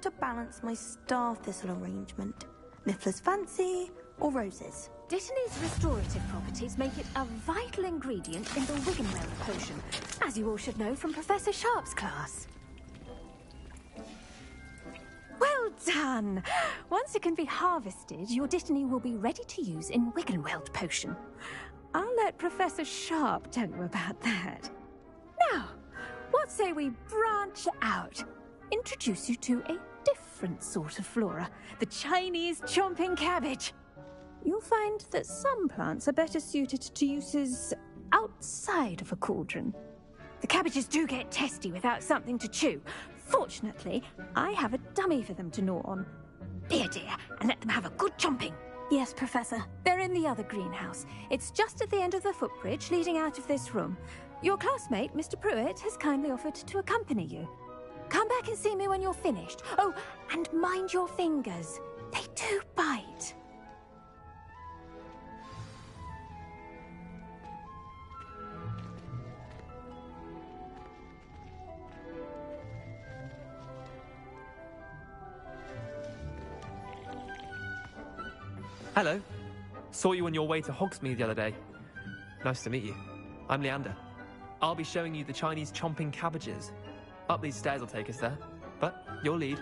to balance my star thistle arrangement. Niffler's fancy or roses? Dittany's restorative properties make it a vital ingredient in the Wiggenweld potion, as you all should know from Professor Sharp's class. Well done! Once it can be harvested, your Dittany will be ready to use in Wiggenweld potion. I'll let Professor Sharp tell you about that. Now, what say we branch out? Introduce you to a different sort of flora, the Chinese chomping cabbage. You'll find that some plants are better suited to uses outside of a cauldron. The cabbages do get testy without something to chew. Fortunately, I have a dummy for them to gnaw on. Be a dear and let them have a good chomping. Yes, Professor. They're in the other greenhouse. It's just at the end of the footbridge leading out of this room. Your classmate, Mr. Pruitt, has kindly offered to accompany you. Come back and see me when you're finished. Oh, and mind your fingers. They do bite. Hello. Saw you on your way to Hogsmeade the other day. Nice to meet you. I'm Leander. I'll be showing you the Chinese chomping cabbages. Up these stairs will take us there, but you'll lead.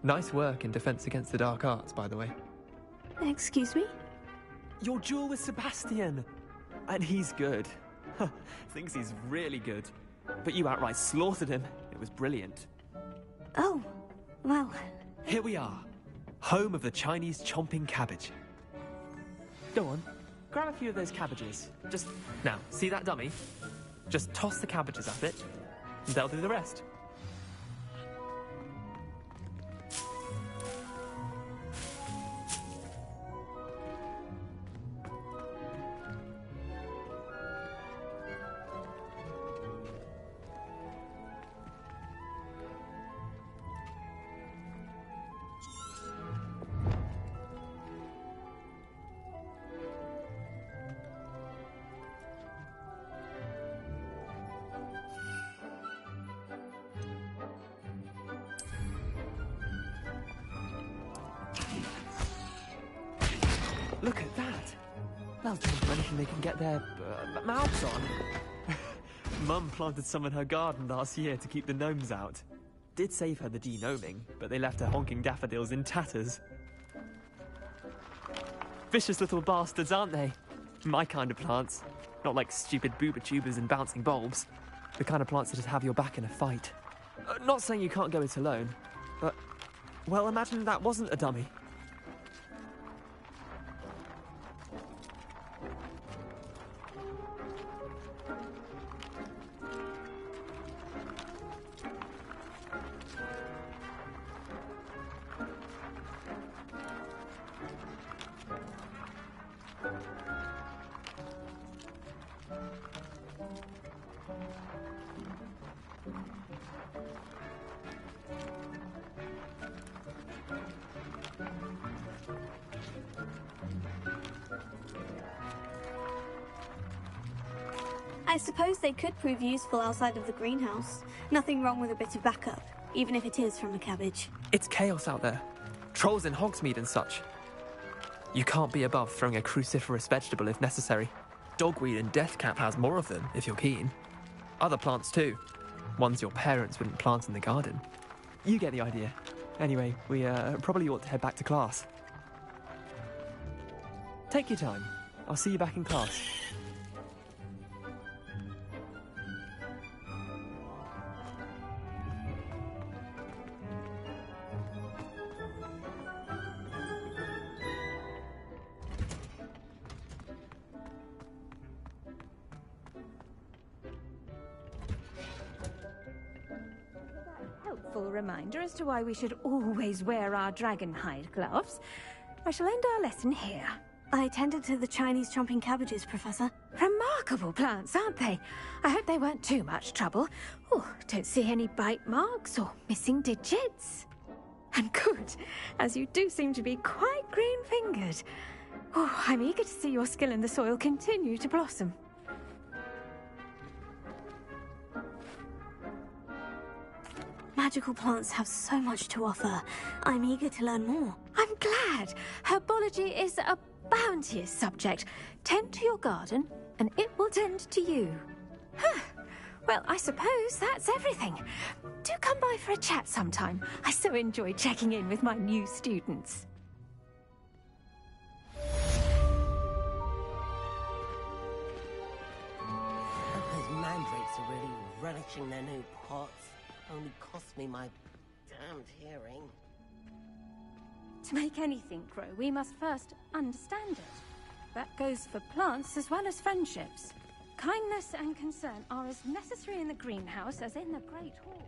Nice work in Defense Against the Dark Arts, by the way. Excuse me? Your duel with Sebastian! And he's good. Thinks he's really good. But you outright slaughtered him. It was brilliant. Oh, well. Here we are. Home of the Chinese chomping cabbage. Go on. Grab a few of those cabbages. Just... Now, see that dummy? Just toss the cabbages at it, and they'll do the rest. Look at that! They'll jump for anything they can get their mouths on. Mum planted some in her garden last year to keep the gnomes out. Did save her the de-gnoming, but they left her honking daffodils in tatters. Vicious little bastards, aren't they? My kind of plants. Not like stupid booba tubers and bouncing bulbs. The kind of plants that just have your back in a fight. Not saying you can't go it alone, but... Well, imagine that wasn't a dummy. I suppose they could prove useful outside of the greenhouse. Nothing wrong with a bit of backup, even if it is from a cabbage. It's chaos out there. Trolls in Hogsmeade and such. You can't be above throwing a cruciferous vegetable if necessary. Dogweed and deathcap has more of them, if you're keen. Other plants too. Ones your parents wouldn't plant in the garden. You get the idea. Anyway, we probably ought to head back to class. Take your time. I'll see you back in class. helpful reminder as to why we should always wear our dragonhide gloves, I shall end our lesson here. I tended to the Chinese chomping cabbages, Professor. Remarkable plants, aren't they? I hope they weren't too much trouble. Oh, don't see any bite marks or missing digits. And good, as you do seem to be quite green-fingered. Oh, I'm eager to see your skill in the soil continue to blossom. Magical plants have so much to offer. I'm eager to learn more. I'm glad. Herbology is a bounteous subject. Tend to your garden, and it will tend to you. Well, I suppose that's everything. Do come by for a chat sometime. I so enjoy checking in with my new students. Those mandrakes are really relishing their new pots. Only cost me my damned hearing. To make anything grow, we must first understand it. That goes for plants as well as friendships. Kindness and concern are as necessary in the greenhouse as in the Great Hall.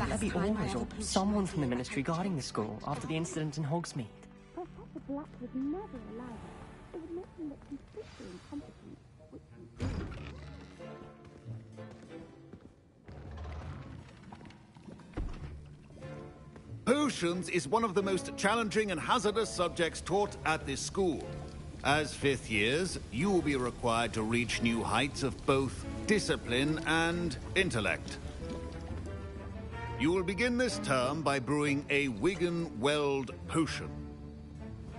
Maybe always, or someone from the Ministry guarding the school after the incident in Hogsmeade. Professor Black would never allow that. It would make him look completely incompetent, which he Potions is one of the most challenging and hazardous subjects taught at this school. As fifth years, you will be required to reach new heights of both discipline and intellect. You will begin this term by brewing a Wiggenweld potion.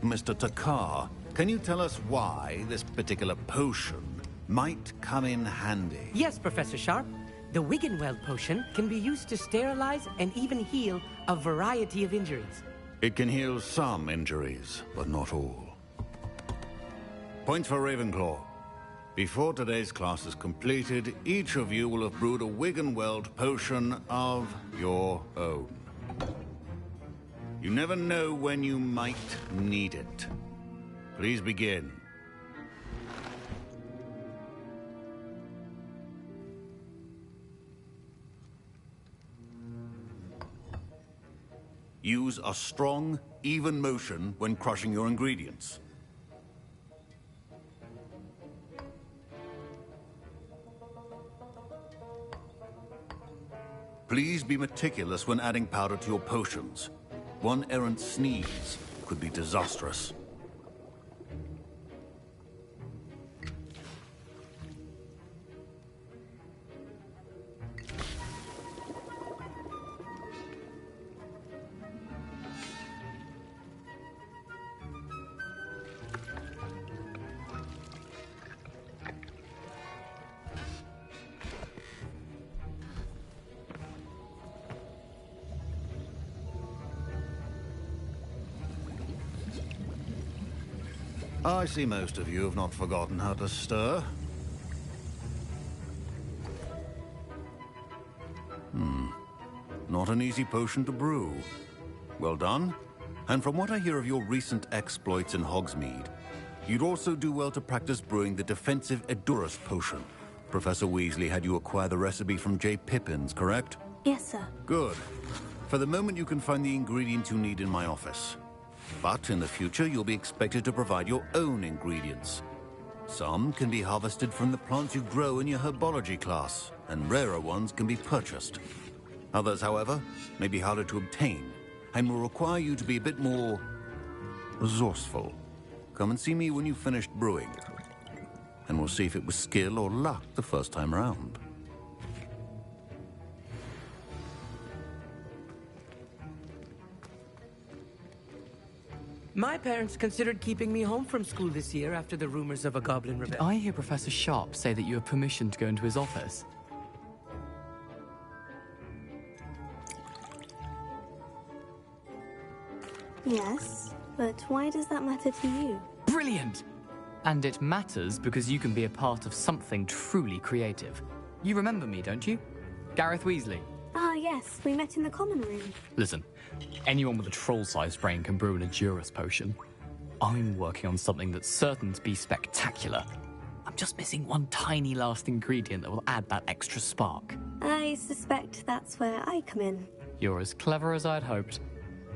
Mr. Takar, can you tell us why this particular potion might come in handy? Yes, Professor Sharp. The Wiggenweld potion can be used to sterilize and even heal a variety of injuries. It can heal some injuries, but not all. Point for Ravenclaw. Before today's class is completed, each of you will have brewed a Wiggenweld potion of your own. You never know when you might need it. Please begin. Use a strong, even motion when crushing your ingredients. Please be meticulous when adding powder to your potions. One errant sneeze could be disastrous. I see most of you have not forgotten how to stir. Not an easy potion to brew. Well done. And from what I hear of your recent exploits in Hogsmeade, you'd also do well to practice brewing the defensive Edurus potion. Professor Weasley had you acquire the recipe from J. Pippin's, correct? Yes, sir. Good. For the moment, you can find the ingredients you need in my office. But in the future, you'll be expected to provide your own ingredients. Some can be harvested from the plants you grow in your herbology class, and rarer ones can be purchased. Others, however, may be harder to obtain, and will require you to be a bit more resourceful. Come and see me when you've finished brewing, and we'll see if it was skill or luck the first time around. My parents considered keeping me home from school this year after the rumors of a goblin Did rebellion. I hear Professor Sharp say that you have permission to go into his office? Yes, but why does that matter to you? Brilliant! And it matters because you can be a part of something truly creative. You remember me, don't you? Gareth Weasley. Ah, yes, we met in the common room. Listen, anyone with a troll-sized brain can brew an Edurus potion. I'm working on something that's certain to be spectacular. I'm just missing one tiny last ingredient that will add that extra spark. I suspect that's where I come in. You're as clever as I'd hoped.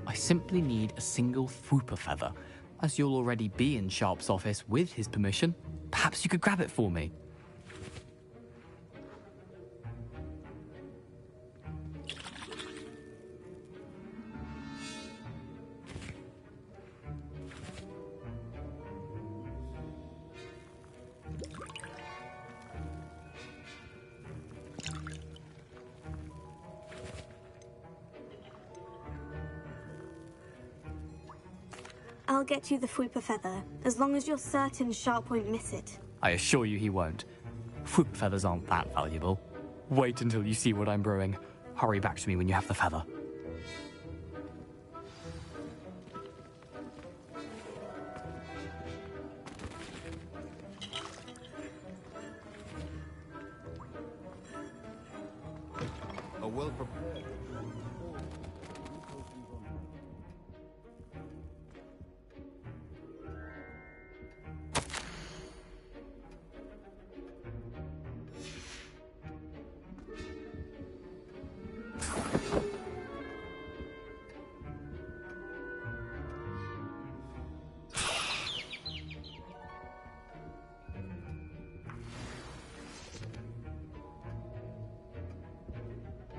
I simply need a single Fwooper feather. As you'll already be in Sharp's office with his permission, perhaps you could grab it for me. I'll get you the Fwooper feather, as long as you're certain Sharp won't miss it. I assure you he won't. Fwooper feathers aren't that valuable. Wait until you see what I'm brewing. Hurry back to me when you have the feather. A well-prepared...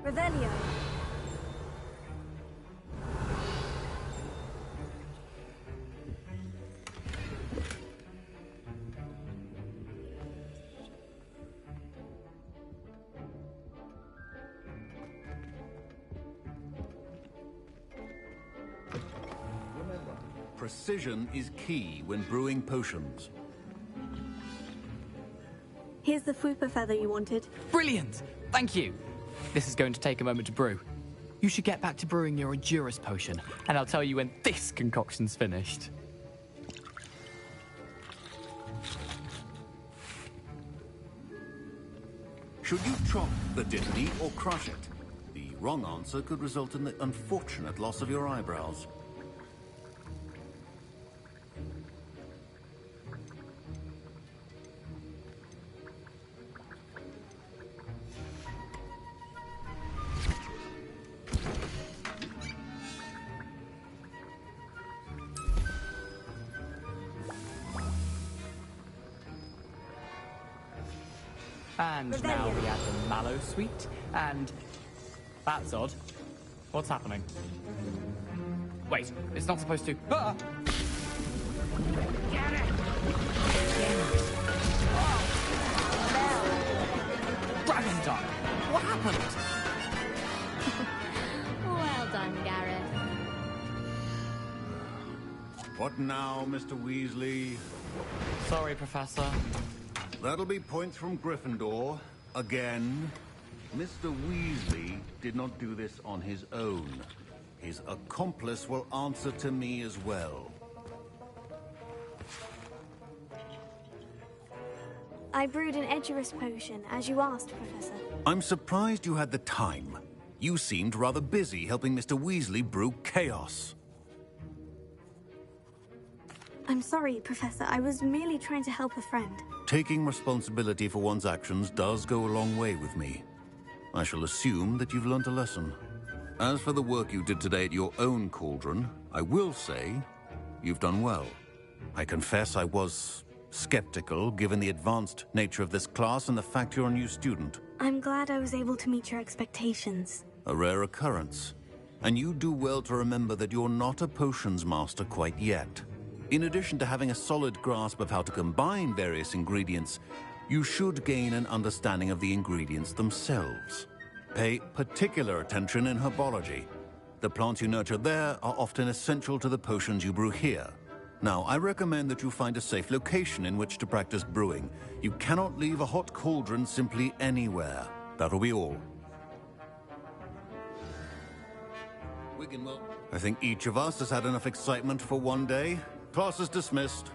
Revelio. Precision is key when brewing potions. Here's the Fwooper feather you wanted. Brilliant! Thank you! This is going to take a moment to brew. You should get back to brewing your Edurus potion, and I'll tell you when this concoction's finished. Should you chop the dittany or crush it? The wrong answer could result in the unfortunate loss of your eyebrows. And now we add the mallow sweet, and... That's odd. What's happening? Wait, it's not supposed to... Ah! Get it! Dragon Duck! What happened? Well done, Gareth. What now, Mr. Weasley? Sorry, Professor. That'll be points from Gryffindor. Again. Mr. Weasley did not do this on his own. His accomplice will answer to me as well. I brewed an Edgerus potion, as you asked, Professor. I'm surprised you had the time. You seemed rather busy helping Mr. Weasley brew chaos. I'm sorry, Professor. I was merely trying to help a friend. Taking responsibility for one's actions does go a long way with me. I shall assume that you've learnt a lesson. As for the work you did today at your own cauldron, I will say you've done well. I confess I was skeptical, given the advanced nature of this class and the fact you're a new student. I'm glad I was able to meet your expectations. A rare occurrence. And you do well to remember that you're not a potions master quite yet. In addition to having a solid grasp of how to combine various ingredients, you should gain an understanding of the ingredients themselves. Pay particular attention in herbology. The plants you nurture there are often essential to the potions you brew here. Now, I recommend that you find a safe location in which to practice brewing. You cannot leave a hot cauldron simply anywhere. That'll be all. I think each of us has had enough excitement for one day. Class is dismissed.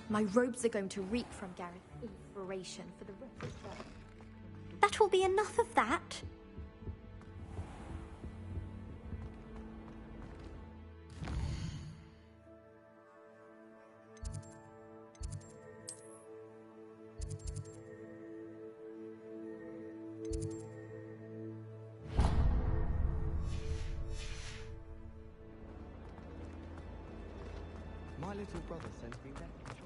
My robes are going to reek from Gareth's inspiration for the rest of the day. That will be enough of that. My little brother sends me that.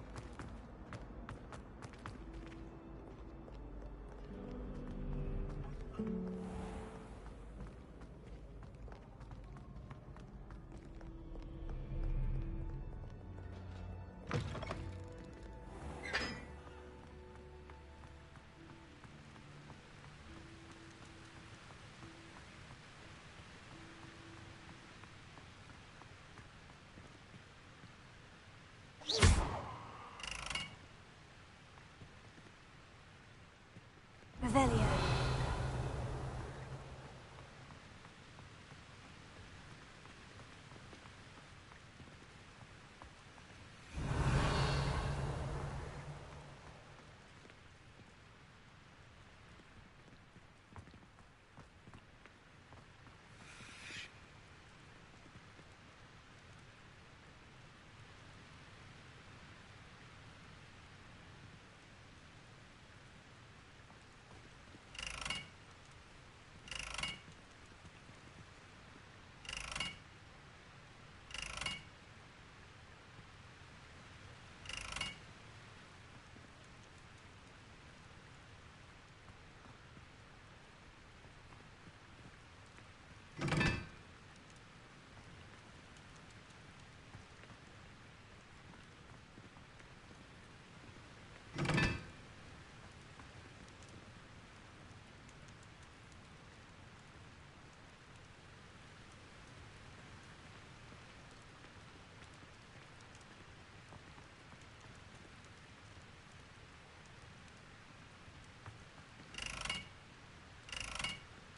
Revelio.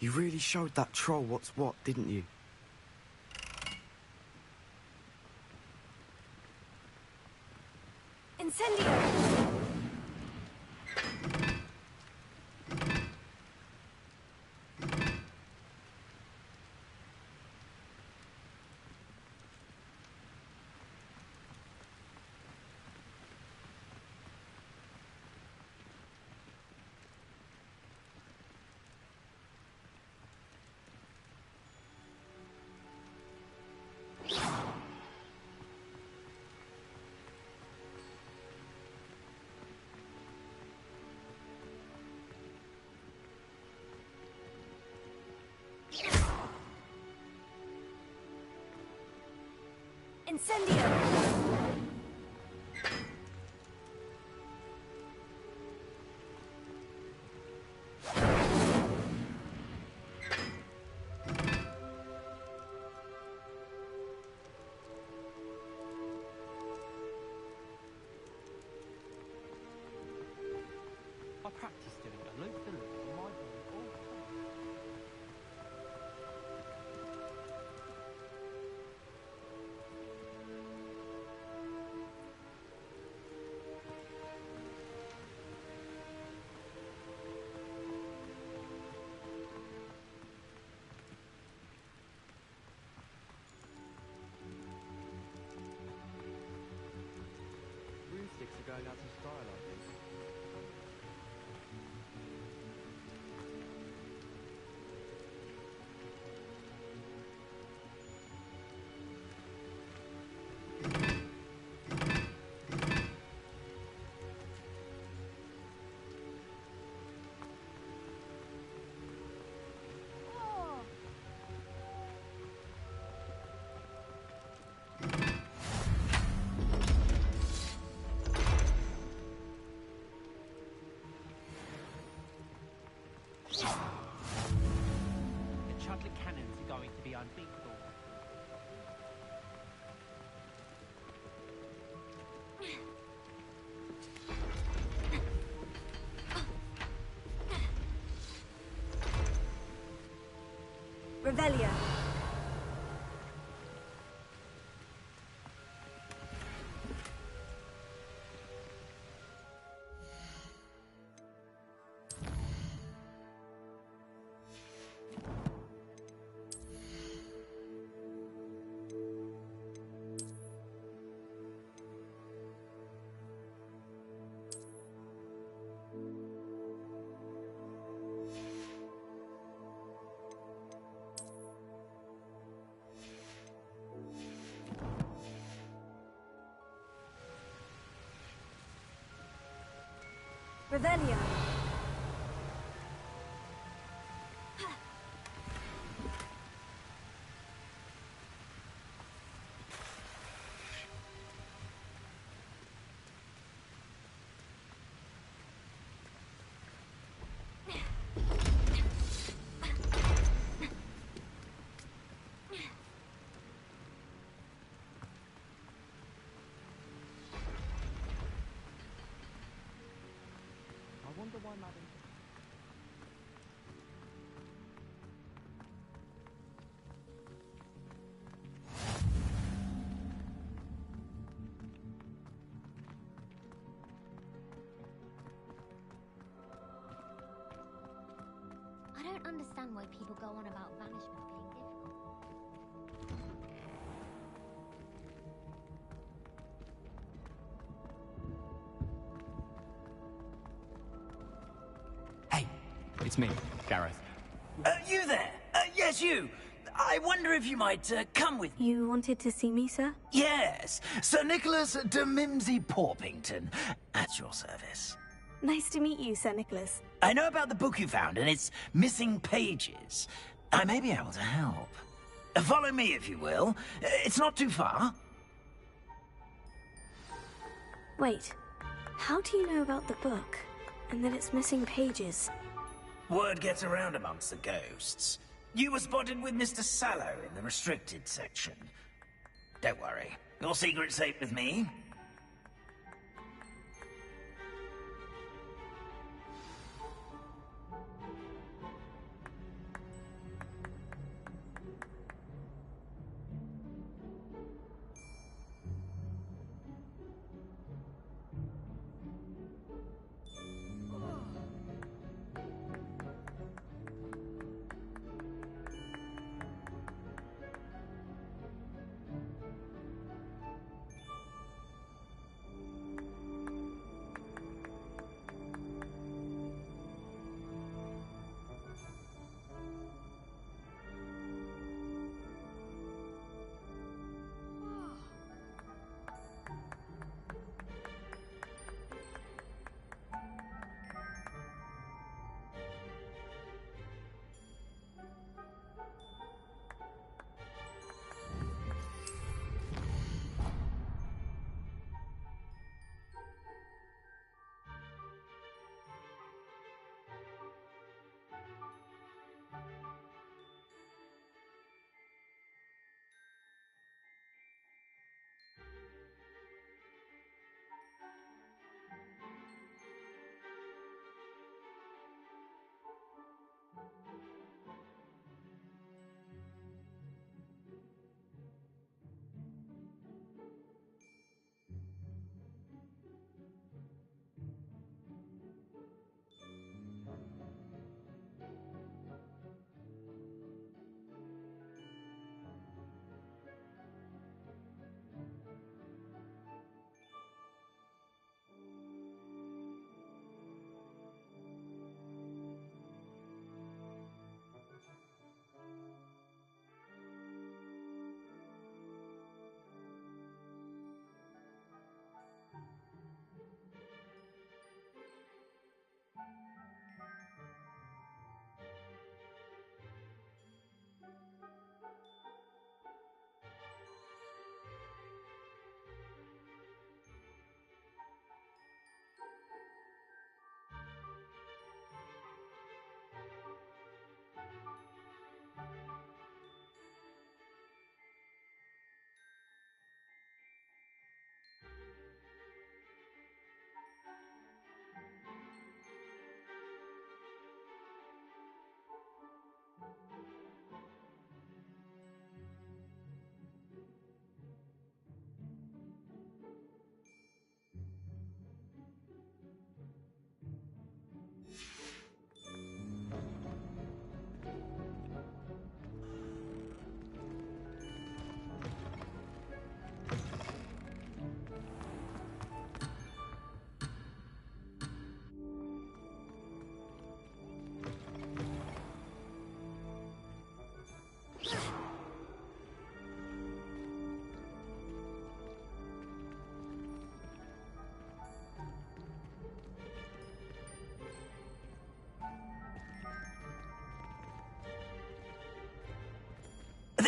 You really showed that troll what's what, didn't you? Incendio! Incendio! I practice doing a loop the loop on my body all the time. Broomsticks are going out of style, I think. The chocolate cannons are going to be unbeatable. Revelio. Revelio. I wonder why Madam... I don't understand why people go on about banishment being difficult. Hey, it's me, Gareth. You there? Yes, you. I wonder if you might come with me. You wanted to see me, sir? Yes, Sir Nicholas de Mimsy Porpington, at your service. Nice to meet you, Sir Nicholas. I know about the book you found and its missing pages. I may be able to help. Follow me, if you will. It's not too far. Wait, how do you know about the book? And that it's missing pages? Word gets around amongst the ghosts. You were spotted with Mr. Sallow in the restricted section. Don't worry, your secret's safe with me.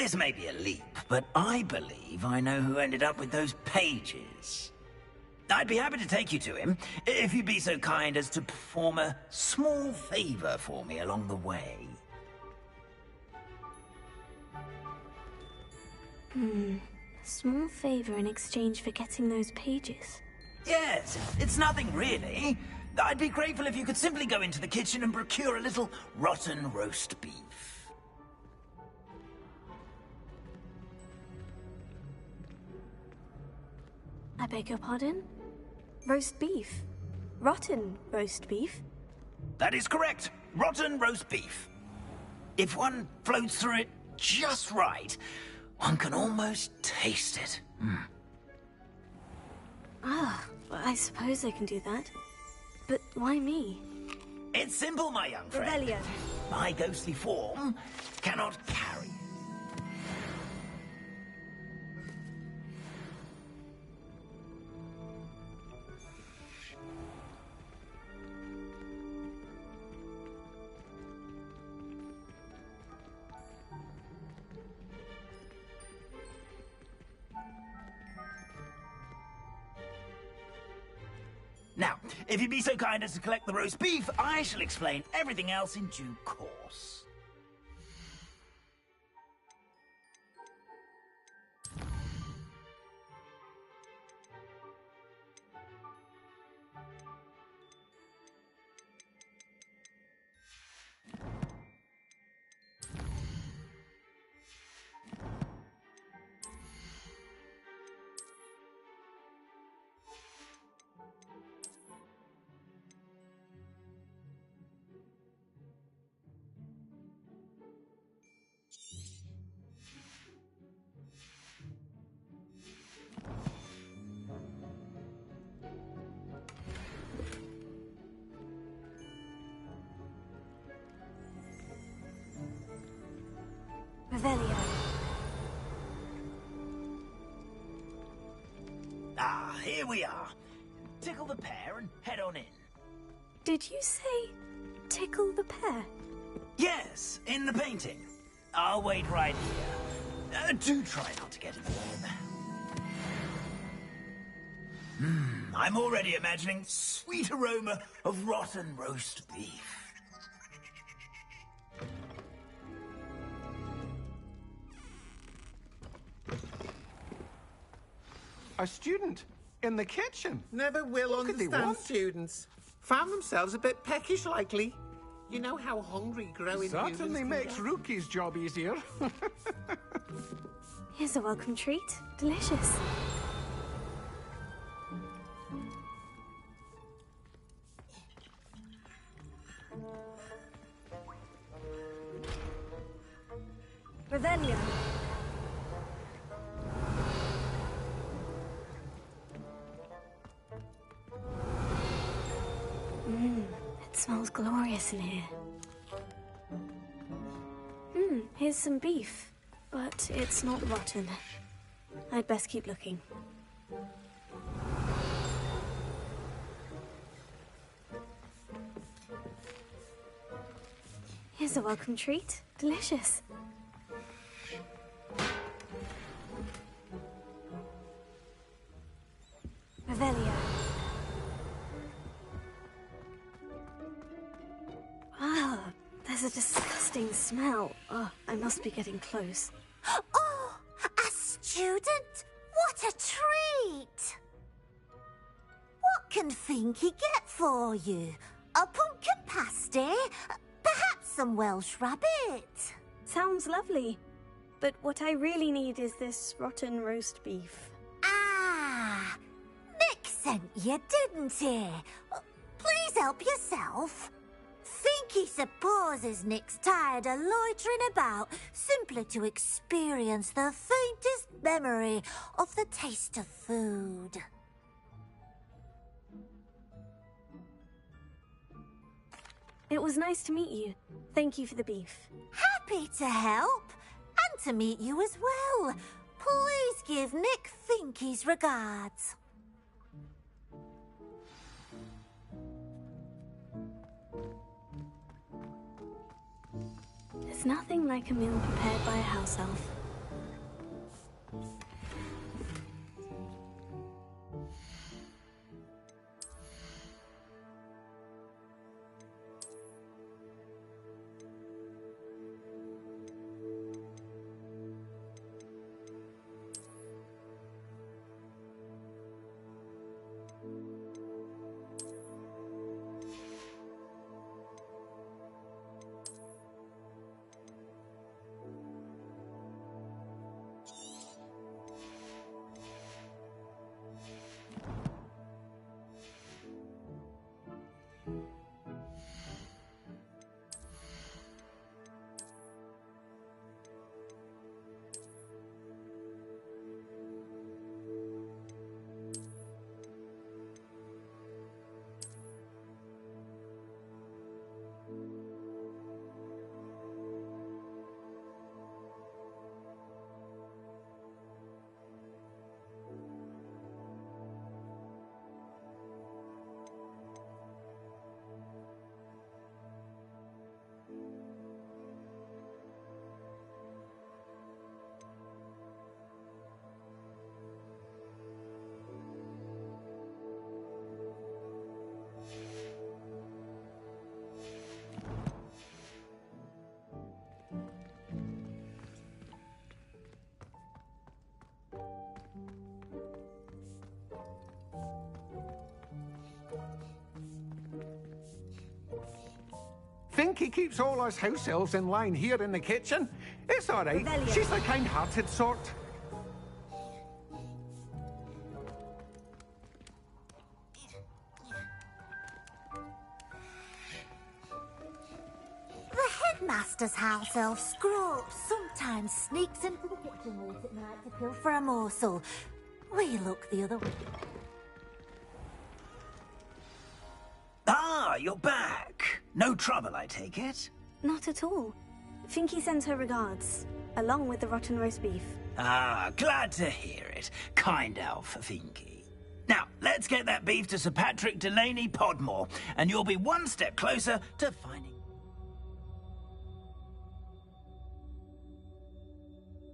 This may be a leap, but I believe I know who ended up with those pages. I'd be happy to take you to him, if you'd be so kind as to perform a small favor for me along the way. A small favor in exchange for getting those pages. Yes, it's nothing really. I'd be grateful if you could simply go into the kitchen and procure a little rotten roast beef. I beg your pardon? Roast beef? Rotten roast beef? That is correct. Rotten roast beef. If one floats through it just right, one can almost taste it. Ah, well, I suppose I can do that. But why me? It's simple, my young friend. Rebellion. My ghostly form cannot carry. Now, if you'd be so kind as to collect the roast beef, I shall explain everything else in due course. Revelio. Ah, here we are. Tickle the pear and head on in. Did you say tickle the pear? Yes, in the painting. I'll wait right here. Do try not to get in the way. I'm already imagining sweet aroma of rotten roast beef. A student in the kitchen. Never will What could they understand want? students. Found themselves a bit peckish, likely. You know how hungry growing humans Certainly can makes get. Rookie's job easier. Here's a welcome treat. Delicious. Revelio. It smells glorious in here. Here's some beef, but it's not rotten. I'd best keep looking. Here's a welcome treat. Delicious. Revelio. Ah, there's a disgusting smell. Oh, I must be getting close. Oh, a student? What a treat! What can Finky get for you? A pumpkin pasty? Perhaps some Welsh rabbit? Sounds lovely. But what I really need is this rotten roast beef. Ah, Nick sent you, didn't he? Please help yourself. Finky supposes Nick's tired of loitering about simply to experience the faintest memory of the taste of food. It was nice to meet you. Thank you for the beef. Happy to help, and to meet you as well. Please give Nick Finky's regards. There's nothing like a meal prepared by a house elf. Finky keeps all us house elves in line here in the kitchen. It's all right. She's the kind-hearted sort. The headmaster's house elf Scrooge sometimes sneaks into the kitchen late at night to kill for a morsel. We look the other way. Ah, you're back. No trouble, I take it? Not at all. Finky sends her regards, along with the rotten roast beef. Ah, glad to hear it. Kind elf, Finky. Now, let's get that beef to Sir Patrick Delaney Podmore, and you'll be one step closer to finding